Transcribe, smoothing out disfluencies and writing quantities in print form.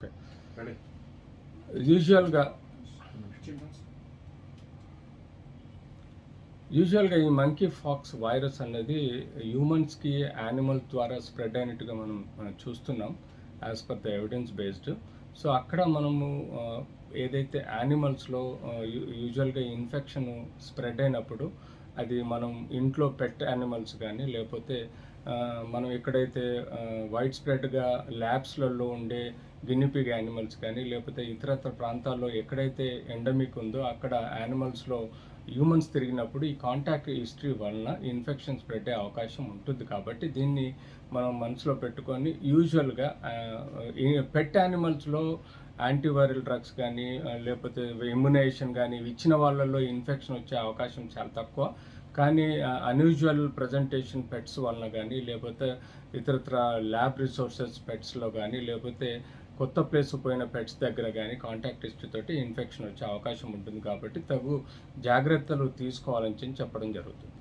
Okay. యూజువల్గా ఈ monkey pox virus అనేది హ్యూమన్స్కి యానిమల్స్ ద్వారా స్ప్రెడ్ అయినట్టుగా మనం చూస్తున్నాం as per the evidence based. So అక్కడ మనము ఏదైతే యానిమల్స్లో యూజువల్గా ఇన్ఫెక్షన్ స్ప్రెడ్ అయినప్పుడు అది మనం ఇంట్లో పెట్ యానిమల్స్ కానీ లేకపోతే మనం ఎక్కడైతే వైడ్ స్ప్రెడ్గా ల్యాబ్స్లలో ఉండే గిన్నిపిగ్ యానిమల్స్ కానీ లేకపోతే ఇతరత్ర ప్రాంతాల్లో ఎక్కడైతే ఎండమిక్ ఉందో అక్కడ యానిమల్స్లో హ్యూమన్స్ తిరిగినప్పుడు ఈ కాంటాక్ట్ హిస్టరీ వలన ఇన్ఫెక్షన్ స్ప్రెడ్ అయ్యే అవకాశం ఉంటుంది. కాబట్టి దీన్ని మనం మనసులో పెట్టుకొని యూజువల్గా పెట్ యానిమల్స్లో యాంటీవైరల్ డ్రగ్స్ కానీ లేకపోతే ఇమ్యునైజేషన్ కానీ ఇచ్చిన వాళ్ళల్లో ఇన్ఫెక్షన్ వచ్చే అవకాశం చాలా తక్కువ. కానీ అన్యూజువల్ ప్రజెంటేషన్ పెట్స్ వలన కానీ లేకపోతే ఇతరత్ర ల్యాబ్ రిసోర్సెస్ పెట్స్లో కానీ లేకపోతే కొత్త ప్లేస్ పోయిన పెట్స్ దగ్గర కానీ కాంటాక్ట్ హిస్టరీ తోటి ఇన్ఫెక్షన్ వచ్చే అవకాశం ఉంటుంది. కాబట్టి తగు జాగ్రత్తలు తీసుకోవాలని చెప్పడం జరుగుతుంది.